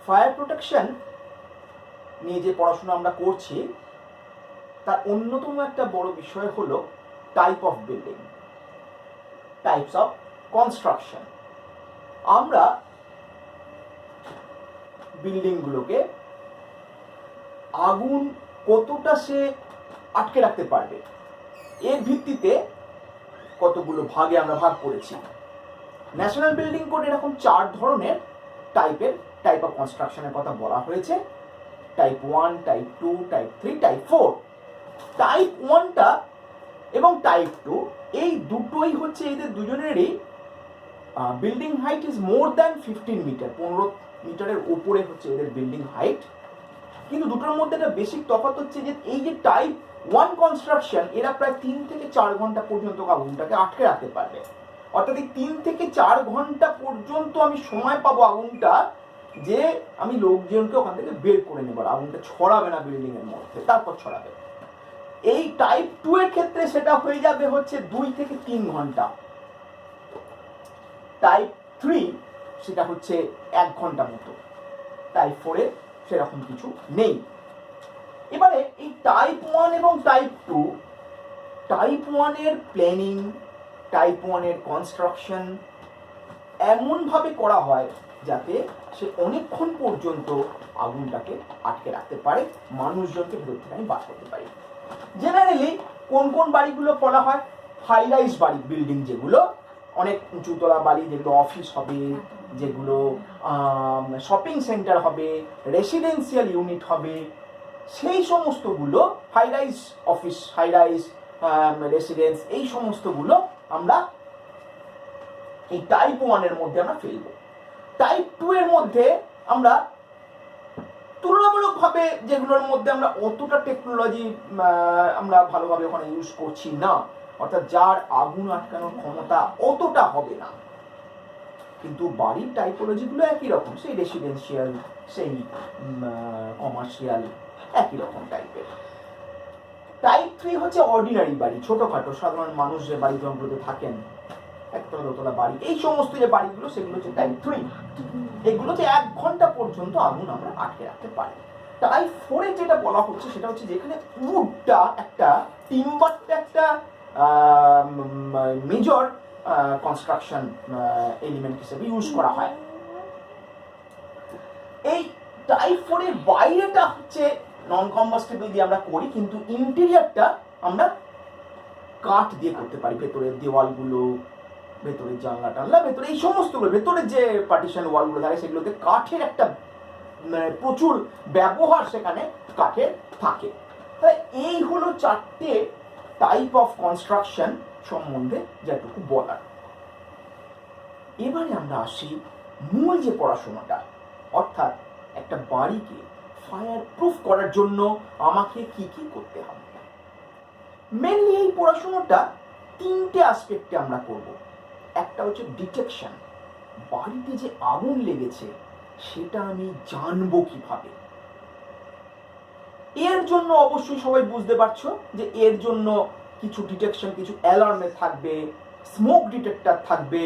Fire protection নিয়ে যে পড়াশোনা আমরা করছি তার অন্যতম একটা বড় বিষয় হলো type of building, types of construction. আমরা বিল্ডিংগুলোকে আগুন কতটা সে আটকে রাখতে পারবে এর ভিত্তিতে কতগুলো ভাগে আমরা ভাগ করেছি। ন্যাশনাল বিল্ডিং কোড এরকম 4 ধরনের টাইপ অফ কনস্ট্রাকশনের কথা বলা হয়েছে। Type 1, type 2, type 3, type 4। Type 1টা এবং টাইপ 2 এই দুটোই হচ্ছে এদের দুজনেরই building height is more than 15 metre, 15 মিটারের উপরে হচ্ছে এদের বিল্ডিং হাইট। কিন্তু দুটোর মধ্যে একটা বেসিক তফাৎ হচ্ছে যে এই যে টাইপ 1 কনস্ট্রাকশন এরা প্রায় 3 থেকে 4 ঘন্টা পর্যন্ত আগুনটাকে আটকে রাখতে পারবে। অর্থাৎ এই 3 থেকে 4 ঘন্টা পর্যন্ত আমি সময় পাবো আগুনটা যে আমি লোকজনকে ওখান থেকে বের করে নেব, আগুনটা ছড়াবে না বিল্ডিং এর মধ্যে, তারপর ছড়াবে। এই টাইপ 2 এর ক্ষেত্রে সেটা হয়ে যাবে হচ্ছে 2 থেকে 3 ঘন্টা। টাইপ 3 সেটা হচ্ছে 1 ঘন্টা মতো। টাইপ 4 এ সেরকম কিছু নেই। এবারে এই টাইপ 1 এবং টাইপ 2, টাইপ 1 এর প্ল্যানিং, টাইপ 1 এর কনস্ট্রাকশন এমন ভাবে করা হয় যাতে সে অনেকক্ষণ পর্যন্ত আগুনটাকে আটকে রাখতে পারে, মানুষজনকে ভেতর থেকে আমি বাদ করতে পারি। জেনারেলি কোন কোন বাড়িগুলো বলা হয়? হাই রাইজ বাড়ি, বিল্ডিং যেগুলো অনেক উঁচুতলা বাড়ি, যেগুলো অফিস হবে, যেগুলো শপিং সেন্টার হবে, রেসিডেন্সিয়াল ইউনিট হবে, সেই সমস্তগুলো high rise office, high rise residence, এই সমস্তগুলো আমরা এই টাইপ 1 এর মধ্যে আমরা ফেলবো। টাইপ 2 এর মধ্যে আমরা তুলনামূলকভাবে যেগুলোর মধ্যে আমরা অতটা টেকনোলজি আমরা ভালোভাবে ওখানে ইউজ করছি না, অর্থাৎ যার আগুন আটকানোর ক্ষমতা অতটা হবে না, কিন্তু বাড়ির টাইপোলজিগুলো একই রকম, সেই রেসিডেন্সিয়াল, সেই কমার্শিয়াল, একই রকম টাইপের। টাইপ 3 হচ্ছে অর্ডিনারি বাড়ি, ছোটখাটো সাধারণ মানুষ যে বাড়ি জঙ্গলতে থাকেন, একতলা দোতলা বাড়ি, এই সমস্ত যে বাড়িগুলো সেগুলো হচ্ছে টাইপ 3। এগুলোতে 1 ঘন্টা পর্যন্ত আগুন আমরা আটকে রাখতে পারি। টাইপ 4 এ যেটা বলা হচ্ছে সেটা হচ্ছে যেখানে উডটা একটা, টিম্বারটা একটা মেজর কনস্ট্রাকশন এলিমেন্ট হিসেবে ইউজ করা হয়। এই টাইপ 4 এর বাইরেটা হচ্ছে নন কম্বাস্টেবল দিয়ে আমরা করি, কিন্তু ইন্টেরিয়রটা আমরা কাঠ দিয়ে করতে পারি। ভেতরের দেওয়ালগুলো, ভেতরের জানলা টানলা, ভেতরে এই সমস্তগুলো, ভেতরের যে পার্টিশন ওয়ালগুলো থাকে সেগুলোতে কাঠের একটা প্রচুর ব্যবহার সেখানে কাঠের থাকে। তাই এই হলো 4টে টাইপ অফ কনস্ট্রাকশন সম্বন্ধে যেটুকু বলার। এবারে আমরা আসি মূল যে পড়াশোনাটা, অর্থাৎ একটা বাড়িকে ফায়ার প্রুফ করার জন্য আমাকে কি কি করতে হবে। মেনলি এই পড়াশোনাটা 3টে অ্যাসপেক্টে আমরা করব। একটা হচ্ছে ডিটেকশন, বাড়িতে যে আগুন লেগেছে সেটা আমি জানবো কিভাবে। এর জন্য অবশ্যই সবাই বুঝতে পারছো যে এর জন্য কিছু ডিটেকশন, কিছু অ্যালার্মে থাকবে, স্মোক ডিটেক্টর থাকবে,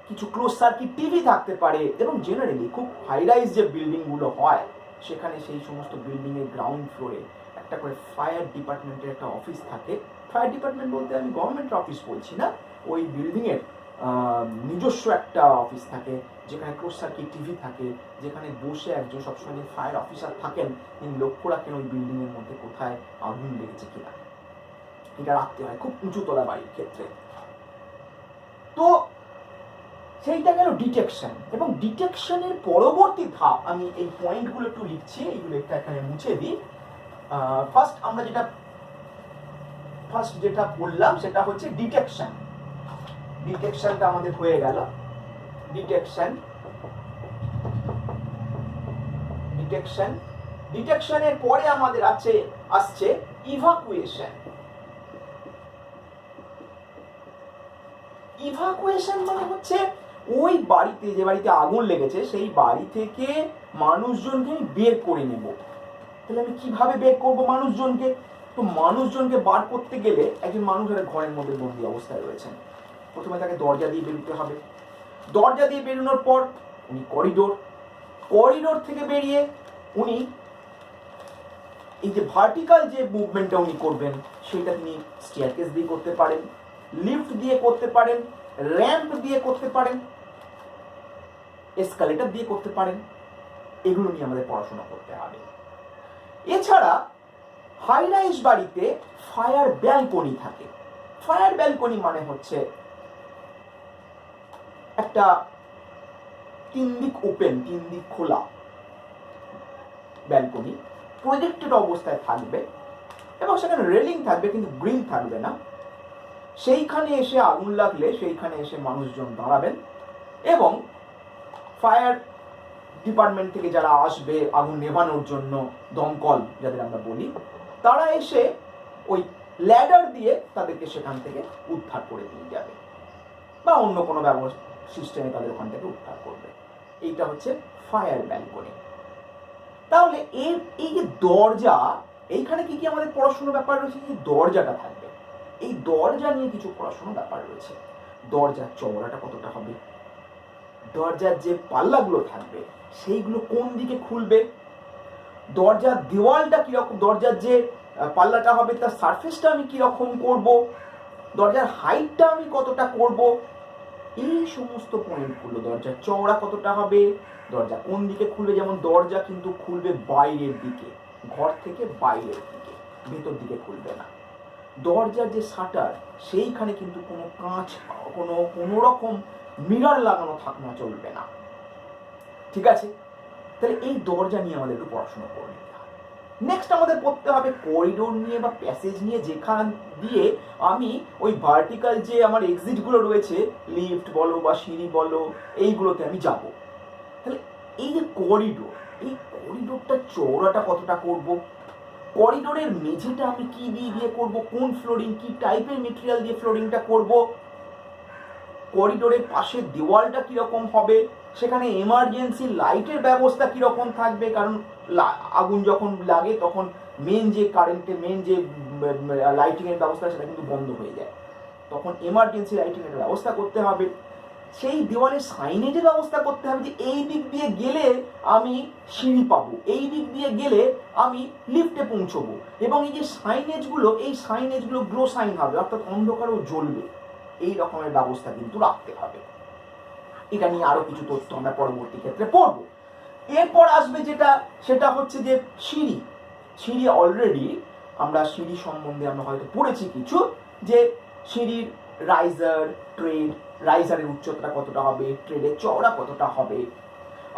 কিছু ক্লোজ সার্কিট টিভি থাকতে পারে, এবং জেনারেলি খুব হাই রাইজ যে বিল্ডিং গুলো হয় সেখানে সেই সমস্ত বিল্ডিং এর গ্রাউন্ড ফ্লোরে একটা করে ফায়ার ডিপার্টমেন্টের একটা অফিস থাকে। ফায়ার ডিপার্টমেন্ট বলতে আমি গভর্নমেন্ট অফিস বলছি না, ওই বিল্ডিং এর নিজস্ব একটা অফিস থাকে যেখানে ক্লোজ সার্কিট টিভি থাকে, যেখানে বসে একজন সবসময় ফায়ার অফিসার থাকেন, তিনি লক্ষ্য রাখেন ওই বিল্ডিং এর মধ্যে কোথায় আগুন লেগেছে কিনা। এটা রাখতে হয় খুব উঁচুতলা বাড়ির ক্ষেত্রে। তো সেইটা গেল ডিটেকশন। এবং ডিটেকশনের পরবর্তী ধাপ, আমি এই পয়েন্টগুলো একটু লিখছি, এইগুলো একটা এখানে মুছে দিই। ফার্স্ট যেটা বললাম সেটা হচ্ছে ডিটেকশন। ডিটেকশনটা আমাদের হয়ে গেল। ডিটেকশনের পরে আমাদের আসছে ইভাকুয়েশন। ইভাকুয়েশন মানে হচ্ছে ওই বাড়িতে, যে বাড়িতে আগুন লেগেছে সেই বাড়ি থেকে মানুষজনকে বের করে নেব। তাহলে আমি কিভাবে বের করব মানুষজনকে? তো মানুষজনকে বার করতে গেলে একজন মানুষ ঘরের মধ্যে বন্দী অবস্থায় রয়েছেন, প্রথমে তাকে দরজা দিয়ে বেরোতে হবে। দরজা দিয়ে বেরোনোর পর উনি করিডোর থেকে বেরিয়ে উনি এই যে ভার্টিক্যাল যে মুভমেন্টটা উনি করবেন সেটা তিনি স্টেয়ারকেস দিয়ে করতে পারেন, লিফট দিয়ে করতে পারেন, র্যাম্প দিয়ে করতে পারেন, এসকালেটর দিয়ে করতে পারেন। এগুলো নিয়ে আমাদের পড়াশোনা করতে হবে। এছাড়া হাই রাইজ বাড়িতে ফায়ার ব্যালকনি থাকে। ফায়ার ব্যালকনি মানে হচ্ছে একটা তিন দিক ওপেন, তিন দিক খোলা ব্যালকনি, প্রজেক্টেড অবস্থায় থাকবে এবং সেখানে রেলিং থাকবে কিন্তু গ্রিল থাকবে না। সেইখানে এসে আগুন লাগলে সেইখানে এসে মানুষজন দাঁড়াবেন এবং ফায়ার ডিপার্টমেন্ট থেকে যারা আসবে আগুন নেভানোর জন্য, দমকল যাদের আমরা বলি, তারা এসে ওই ল্যাডার দিয়ে তাদেরকে সেখান থেকে উদ্ধার করে নিয়ে যাবে বা অন্য কোনো ব্যবস্থা সিস্টেমে তাদের ওখান থেকে উদ্ধার করবে। এইটা হচ্ছে ফায়ার ব্যালকনি। তাহলে এই যে দরজা, এইখানে কি কি আমাদের পড়াশোনার ব্যাপার রয়েছে? যে দরজাটা থাকবে, এই দরজা নিয়ে কিছু পড়াশোনার ব্যাপার রয়েছে। দরজার চওড়াটা কতটা হবে, দরজার যে পাল্লাগুলো থাকবে সেইগুলো কোন দিকে খুলবে, দরজার দেওয়ালটা কিরকম, দরজার যে পাল্লাটা হবে তার সারফেসটা আমি কিরকম করব, দরজার হাইটটা আমি কতটা করব, এই সমস্ত পয়েন্টগুলো, দরজার চওড়া কতটা হবে, দরজা কোন দিকে খুলবে। যেমন দরজা কিন্তু খুলবে বাইরের দিকে, ঘর থেকে বাইরের দিকে, ভেতর দিকে খুলবে না। দরজার যে শাটার সেইখানে কিন্তু কোনো কাঁচ, কোনো রকম মিরর লাগানো থাকনা চলবে না। ঠিক আছে, তাহলে এই দরজা নিয়ে আমাদের একটু পড়াশোনা করে নিতে হবে। নেক্সট আমাদের পড়তে হবে করিডোর নিয়ে বা প্যাসেজ নিয়ে, যেখান দিয়ে আমি ওই ভার্টিক্যাল যে আমার এক্সিটগুলো রয়েছে, লিফট বলো বা সিঁড়ি বলো, এইগুলোতে আমি যাব। তাহলে এই যে করিডোর, এই করিডোরটা চওড়াটা কতটা করব, করিডোরের মেঝেটা আমি কি দিয়ে করব, কোন ফ্লোরিং, কি টাইপের মেটেরিয়াল দিয়ে ফ্লোরিংটা করব, করিডোরের পাশে দেওয়ালটা কিরকম হবে, সেখানে এমার্জেন্সি লাইটের ব্যবস্থা কিরকম থাকবে, কারণ আগুন যখন লাগে তখন মেন যে কারেন্টে মেন যে লাইটিং এর ব্যবস্থা সেটা কিন্তু বন্ধ হয়ে যায়, তখন এমার্জেন্সি লাইটিং এর ব্যবস্থা করতে হবে। সেই দেওয়ালে সাইনেজের ব্যবস্থা করতে হবে যে এই দিক দিয়ে গেলে আমি সিঁড়ি পাবো, এই দিক দিয়ে গেলে আমি লিফটে পৌঁছবো, এবং এই যে সাইনেজগুলো, এই সাইনেজগুলো গ্লো সাইন হবে, অর্থাৎ অন্ধকারেও জ্বলবে, এই রকমের ব্যবস্থা কিন্তু রাখতে হবে। এটা নিয়ে আরো কিছু তথ্য আমরা পরবর্তী ক্ষেত্রে পড়বো। এরপর আসবে যেটা, সেটা হচ্ছে যে সিঁড়ি অলরেডি আমরা সিঁড়ি সম্বন্ধে আমরা হয়তো পড়েছি কিছু, যে সিঁড়ির রাইজার, ট্রেড, রাইজারের উচ্চতা কতটা হবে, ট্রেডের চওড়া কতটা হবে,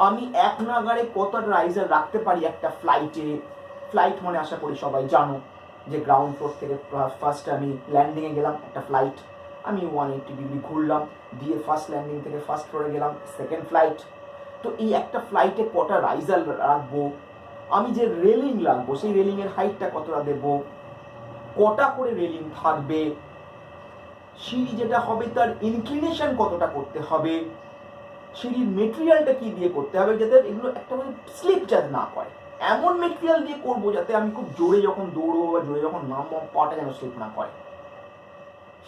আমি এক নাগাড়ে কতটা রাইজার রাখতে পারি একটা ফ্লাইটে। ফ্লাইট মানে আশা করি সবাই জানো যে গ্রাউন্ড ফ্লোর থেকে ফার্স্ট আমি ল্যান্ডিংয়ে গেলাম, একটা ফ্লাইট, আমি 180 ডিগ্রি ঘুরলাম, দিয়ে ফার্স্ট ল্যান্ডিং থেকে ফার্স্ট ফ্লোরে গেলাম, সেকেন্ড ফ্লাইট। তো এই একটা ফ্লাইটে কটা রাইজার রাখবো, আমি যে রেলিং রাখবো সেই রেলিংয়ের হাইটটা কতটা দেবো, কটা করে রেলিং থাকবে, সিঁড়ি যেটা হবে তার ইনক্লিনেশন কতটা করতে হবে, সিঁড়ির মেটেরিয়ালটা কি দিয়ে করতে হবে, যাতে এগুলো একটা স্লিপ যাতে না করে, এমন মেটেরিয়াল দিয়ে করবো যাতে আমি খুব জোরে যখন দৌড়বো বা জোরে যখন নামবো পাটা যেন স্লিপ না করে,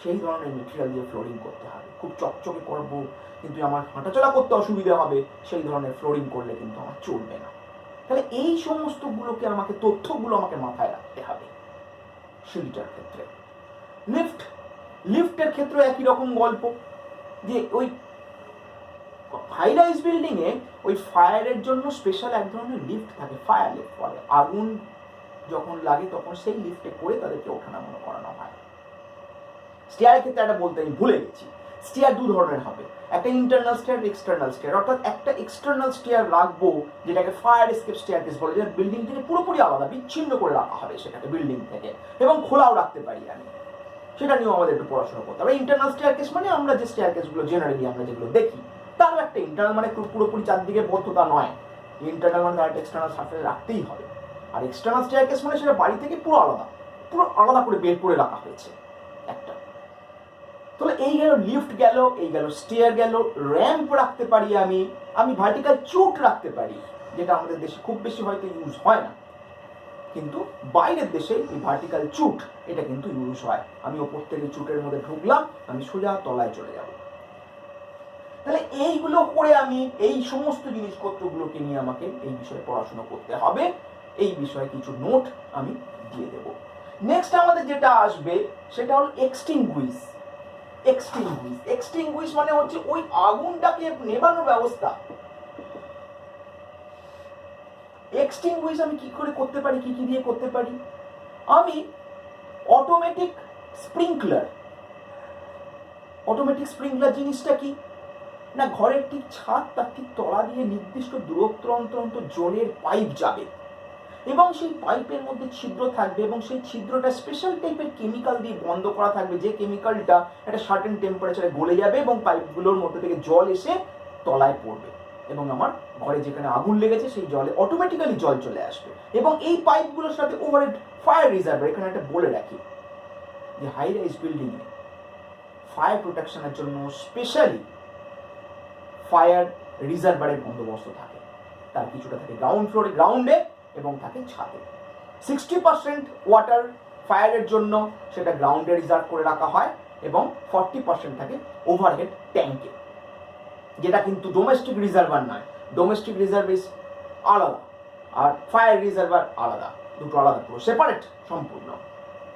সেই ধরনের মেটেরিয়াল দিয়ে ফ্লোরিং করতে হবে। খুব চকচকে করবো কিন্তু আমার হাঁটাচলা করতে অসুবিধা হবে, সেই ধরনের ফ্লোরিং করলে কিন্তু আমার চলবে না। তাহলে এই সমস্তগুলোকে আমাকে, তথ্যগুলো আমাকে মাথায় রাখতে হবে সিঁড়িটার ক্ষেত্রে। লিফটের ক্ষেত্রে একই রকম গল্প, যে ওই হাই রাইজ বিল্ডিং এ ওই ফায়ারের জন্য স্পেশাল এক ধরনের লিফট থাকে, ফায়ার লিফট বলে। আগুন যখন লাগে তখন সেই লিফটে করে তাদেরকে ওঠানামা করানো হয়। স্টেয়ারের ক্ষেত্রে একটা বলতে আমি ভুলে গেছি, স্টেয়ার দু ধরনের হবে, একটা ইন্টারনাল স্টেয়ার, এক্সটার্নাল স্টেয়ার। অর্থাৎ একটা এক্সটার্নাল স্টেয়ার রাখবো যেটাকে ফায়ার এসকেপ স্টেয়ারকেস বলে, যেটা বিল্ডিং থেকে পুরোপুরি আলাদা, বিচ্ছিন্ন করে রাখা হবে সেটাকে বিল্ডিং থেকে, এবং খোলাও রাখতে পারি আমি, সেটা নিয়েও আমাদের একটু পড়াশোনা করতে হবে। ইন্টারনাল স্টেয়ারকেস মানে আমরা যে স্টেয়ারকেসগুলো জেনারেলি আমরা যেগুলো দেখি তারও একটা ইন্টারনাল, মানে পুরোপুরি চারদিকে বদ্ধতা নয়, ইন্টারনাল মানে তার এক্সটার্নাল সারফেস রাখতেই হবে। আর এক্সটার্নাল স্টেয়ারকেস মানে সেটা বাড়ি থেকে পুরো আলাদা করে বের করে রাখা হয়েছে একটা। তাহলে এই গেল লিফট গেল, এই গেল স্টেয়ার গেল, র্যাম্প রাখতে পারি আমি ভার্টিক্যাল চুট রাখতে পারি, যেটা আমাদের দেশে খুব বেশি হয়তো ইউজ হয় না, কিন্তু বাইরের দেশে এই ভার্টিক্যাল চুট এটা কিন্তু ইউজ হয়। আমি ওপর থেকে চুটের মধ্যে ঢুকলাম, আমি সোজা তলায় চলে যাব। তাহলে এইগুলো করে আমি এই সমস্ত জিনিসপত্রগুলোকে নিয়ে আমাকে এই বিষয়ে পড়াশোনা করতে হবে, এই বিষয়ে কিছু নোট আমি দিয়ে দেব। নেক্সট আমাদের যেটা আসবে সেটা হলো এক্সটিংগুইশ। এক্সটিংগুইশ মানে হচ্ছে ওই আগুনটাকে নেভানোর ব্যবস্থা। এক্সটিংগুইশ আমি কি করে করতে পারি, কি কি দিয়ে করতে পারি? আমি অটোমেটিক স্প্রিংকলার। অটোমেটিক স্প্রিংকলার জিনিসটা কি না, ঘরের ঠিক ছাদ তার ঠিক তলা দিয়ে নির্দিষ্ট দূরত্ব অন্তর জলের পাইপ যাবে এবং সেই পাইপের মধ্যে ছিদ্র থাকবে এবং সেই ছিদ্রটা স্পেশাল টাইপের কেমিক্যাল দিয়ে বন্ধ করা থাকবে, যে কেমিক্যালটা একটা সার্টেন টেম্পারেচারে গলে যাবে এবং পাইপগুলোর মধ্যে থেকে জল এসে তলায় পড়বে এবং আমার ঘরে যেখানে আগুন লেগেছে সেই জলে অটোমেটিক্যালি জল চলে আসবে। এবং এই পাইপগুলোর সাথে ওভারহেড ফায়ার রিজার্ভার, এখানে একটা বলে রাখি যে হাই রাইজ বিল্ডিং এ ফায়ার প্রোটেকশনের জন্য স্পেশালি ফায়ার রিজার্ভারের বন্দোবস্ত থাকে। তার কিছুটা থাকে গ্রাউন্ড ফ্লোরে, গ্রাউন্ডে, এবং থাকে ছাদে। 60% ওয়াটার ফায়ারের জন্য সেটা গ্রাউন্ডে রিজার্ভ করে রাখা হয় এবং 40% থাকে ওভারহেড ট্যাঙ্কে, যেটা কিন্তু ডোমেস্টিক রিজার্ভার নয়। ডোমেস্টিক রিজার্ভ আলাদা আর ফায়ার রিজার্ভার আলাদা, দুটো আলাদা, পুরো সেপারেট সম্পূর্ণ।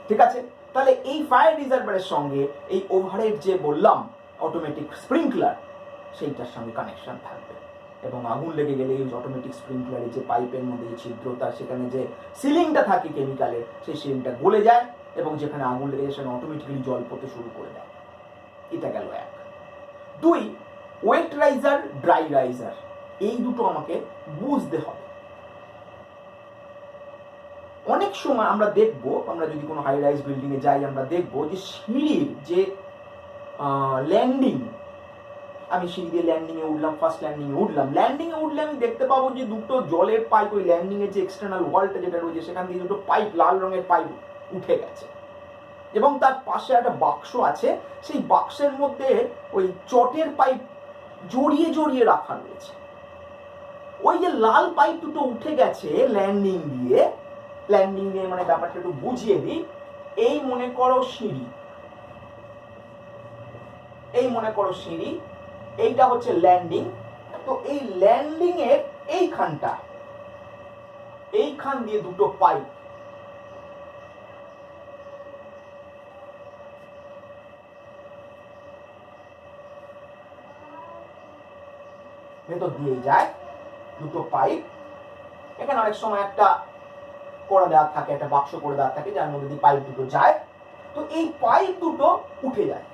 ঠিক আছে, তাহলে এই ফায়ার রিজার্ভারের সঙ্গে এই ওভারহেড যে বললাম অটোমেটিক স্প্রিংকলার, সেইটার সঙ্গে কানেকশন থাকবে এবং আগুন লেগে গেলে এই অটোমেটিক স্প্রিংকলারের যে পাইপের মধ্যে যে ছিদ্রতা, সেখানে যে সিলিংটা থাকে কেমিক্যালের, সেই সিলিংটা গলে যায় এবং যেখানে আগুন লেগে যায় সেখানে অটোমেটিক্যালি জল পড়তে শুরু করে দেয়। এটা গেল এক। দুই, ওয়েট রাইজার, ড্রাই রাইজার, এই দুটো আমাকে বুঝতে হবে। অনেক সময় আমরা দেখবো, আমরা যদি কোনো হাই রাইজ বিল্ডিং এ যাই, আমরা দেখবো যে সিঁড়ির যে ল্যান্ডিং, আমি সিঁড়ি দিয়ে ল্যান্ডিং এ উঠলাম, ফার্স্ট ল্যান্ডিং এ উঠলাম, ল্যান্ডিং এ উঠলে আমি দেখতে পাবো যে দুটো জলের পাইপ, ওই ল্যান্ডিং এর যে এক্সটার্নাল ওয়ালটা যেটা রয়েছে সেখান দিয়ে দুটো পাইপ, লাল রঙের পাইপ উঠে গেছে এবং তার পাশে একটা বাক্স আছে, সেই বাক্সের মধ্যে ওই চটের পাইপ জড়িয়ে জড়িয়ে রাখা রয়েছে। ওই যে লাল পাইপ দুটো উঠে গেছে ল্যান্ডিং দিয়ে, মানে ব্যাপারটা একটু বুঝিয়ে দিই। এই মনে করো সিঁড়ি, এই মনে করো সিঁড়ি, এইটা হচ্ছে ল্যান্ডিং। তো এই ল্যান্ডিং এর এইখানটা, এইখান দিয়ে দুটো পাইপ ভেতর দিয়ে যায়, দুটো পাইপ। এখানে অনেক সময় একটা করে দেওয়া থাকে, একটা বাক্স করে দেওয়া থাকে যার মধ্যে দিয়ে পাইপ দুটো যায়। তো এই পাইপ দুটো উঠে যায়।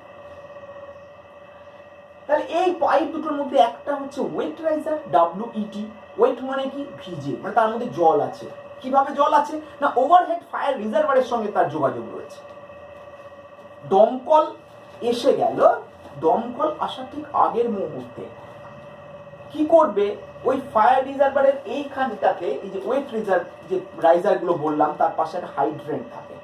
তাহলে এই পাইপ দুটোর মধ্যে একটা হচ্ছে ওয়েট রাইজার, WET। ওয়েট মানে কি? ভিজে, মানে তার মধ্যে জল আছে। কিভাবে জল আছে না, ওভারহেড ফায়ার রিজার্ভারের সঙ্গে তার যোগাযোগ রয়েছে। দমকল এসে গেল, দমকল আসার ঠিক আগের মুহূর্তে কি করবে, ওই ফায়ার রিজার্ভারের এইখানটাতে এই যে ওয়েট রিজার্ভ যে রাইজার গুলো বললাম, তার পাশে একটা হাইড্রেন্ট থাকে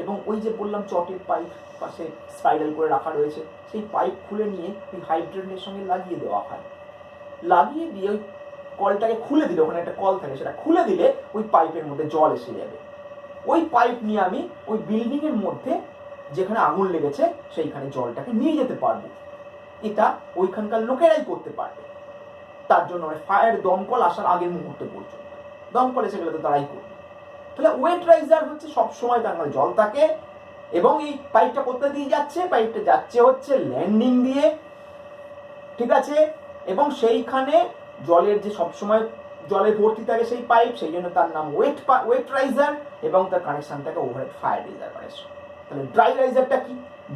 এবং ওই যে বললাম চটের পাইপ পাশে স্পাইরাল করে রাখা রয়েছে, সেই পাইপ খুলে নিয়ে ওই হাইড্রেন্টের সঙ্গে লাগিয়ে দেওয়া হয়। লাগিয়ে দিয়ে ওই কলটাকে খুলে দিলে, ওখানে একটা কল থাকে, সেটা খুলে দিলে ওই পাইপের মধ্যে জল এসে যাবে। ওই পাইপ নিয়ে আমি ওই বিল্ডিং এর মধ্যে যেখানে আগুন লেগেছে সেইখানে জলটাকে নিয়ে যেতে পারবো। এটা ওইখানকার লোকেরাই করতে পারবে। তার জন্য ফায়ার দমকল আসার আগের মুহূর্তে পর্যন্ত, দমকল এসে গেলে তো তারাই করবে। তাহলে ওয়েট রাইজার হচ্ছে সবসময় তার মধ্যে জল থাকে এবং এই পাইপটা করতে দিয়ে যাচ্ছে, পাইপটা যাচ্ছে হচ্ছে ল্যান্ডিং দিয়ে, ঠিক আছে, এবং সেইখানে জলের যে সবসময় জলে ভর্তি থাকে সেই পাইপ, সেই জন্য তার নাম ওয়েট রাইজার এবং তার কানেকশন থাকে ওভারহেড ফায়ার রিজার্ভারের সঙ্গে। তাহলে ড্রাই রাইজারটা কি?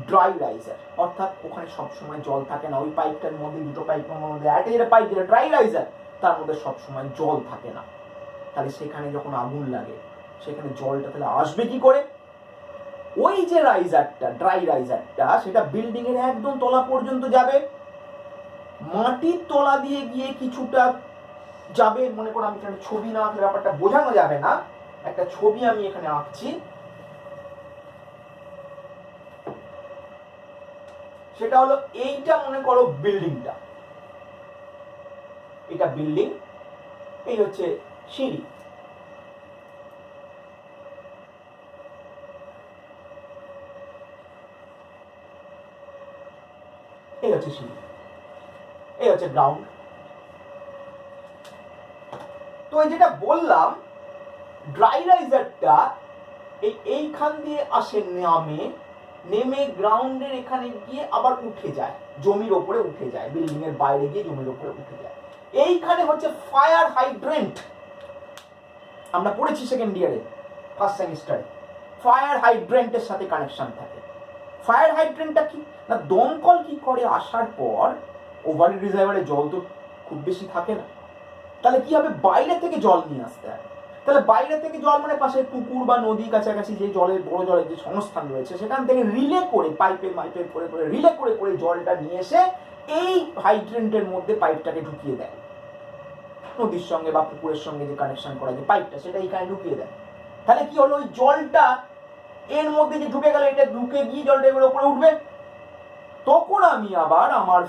ড্রাই রাইজার অর্থাৎ ওখানে সবসময় জল থাকে না, ওই পাইপটার মধ্যে, দুটো পাইপের মধ্যে একটা যেটা পাইপ যেটা ড্রাই রাইজার, তার মধ্যে সবসময় জল থাকে না। তাহলে সেখানে যখন আগুন লাগে সেখানে জলটা তাহলে আসবে কি করে? ওই যে রাইজারটা, ড্রাই রাইজারটা, সেটা বিল্ডিং এর একদম তলা পর্যন্ত যাবে, মাটির তলা দিয়ে গিয়ে কিছুটা যাবে। মনে করো আমি এখানে ছবি না আঁকলে ব্যাপারটা বোঝানো যাবে না, একটা ছবি আমি এখানে আঁকছি। সেটা হলো এইটা, মনে করো বিল্ডিংটা, এটা বিল্ডিং, এই হচ্ছে সিঁড়ি, এই হচ্ছে সিঁড়ি। এই হচ্ছে গ্রাউন্ড। তো এই যেটা বললাম, ড্রাই রাইজারটা এইখান দিয়ে আসে, নেমে গ্রাউন্ডের এখানে গিয়ে আবার উঠে যায়, জমির ওপরে উঠে যায়, বিল্ডিং এর বাইরে গিয়ে জমির ওপরে উঠে যায়। এইখানে হচ্ছে ফায়ার হাইড্রেন্ট। আমরা পড়েছি সেকেন্ড ইয়ারে, ফার্স্ট সেমিস্টারে, ফায়ার হাইড্রেন্টের সাথে কানেকশন থাকে। ফায়ার হাইড্রেন্টটা কি না, দমকল কি করে, আসার পর ওভারহেড রিজার্ভারে জল তো খুব বেশি থাকে না, তাহলে কি হবে, বাইরে থেকে জল নিয়ে আসতে হয়। তাহলে বাইরে থেকে জল মানে পাশে পুকুর বা নদী কাছাকাছি যে জলের, বড় জলের যে সংস্থান রয়েছে, সেখান থেকে রিলে করে, পাইপে করে করে রিলে করে করে জলটা নিয়ে এসে এই হাইড্রেন্টের মধ্যে পাইপটাকে ঢুকিয়ে দেয়। নদীর সঙ্গে বা পুকুরের সঙ্গে যে কানেকশন করা যে পাইপটা, সেটা এইখানে ঢুকিয়ে দেয়। তাহলে কি হলো, ওই জলটা এর মধ্যে যে ঢুকে গেল, এটা ঢুকে গিয়ে জলটা এবার উপরে উঠবে। তখন আমি আবার আমার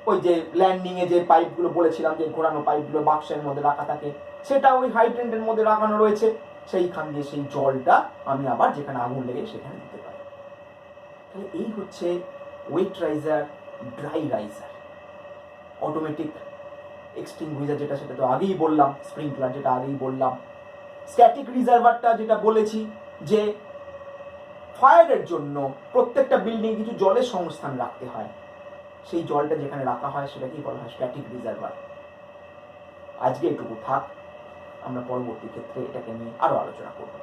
ওই যে ল্যান্ডিং এ যে পাইপগুলো বলেছিলাম, যে ঘোরানো পাইপগুলো বাক্সের মধ্যে রাখা থাকে, সেটা ওই হাইড্রেন্টের মধ্যে রাখানো রয়েছে, সেইখান দিয়ে সেই জলটা আমি আবার যেখানে আগুন লেগে সেখানে দিতে পারি। তাহলে এই হচ্ছে wet riser, dry riser. Automatic extinguisher যেটা, সেটা তো আগেই বললাম, স্প্রিংকলার যেটা আগেই বললাম। স্ট্যাটিক রিজার্ভারটা যেটা বলেছি, যে ফায়ারের জন্য প্রত্যেকটা বিল্ডিং কিছু জলের সংস্থান রাখতে হয়, সেই জলটা যেখানে রাখা হয় সেটাকেই বলা হয় স্ট্যাটিক রিজার্ভার। আজকে এটুকু থাক, আমরা পরবর্তী ক্ষেত্রে এটাকে নিয়ে আরো আলোচনা করব।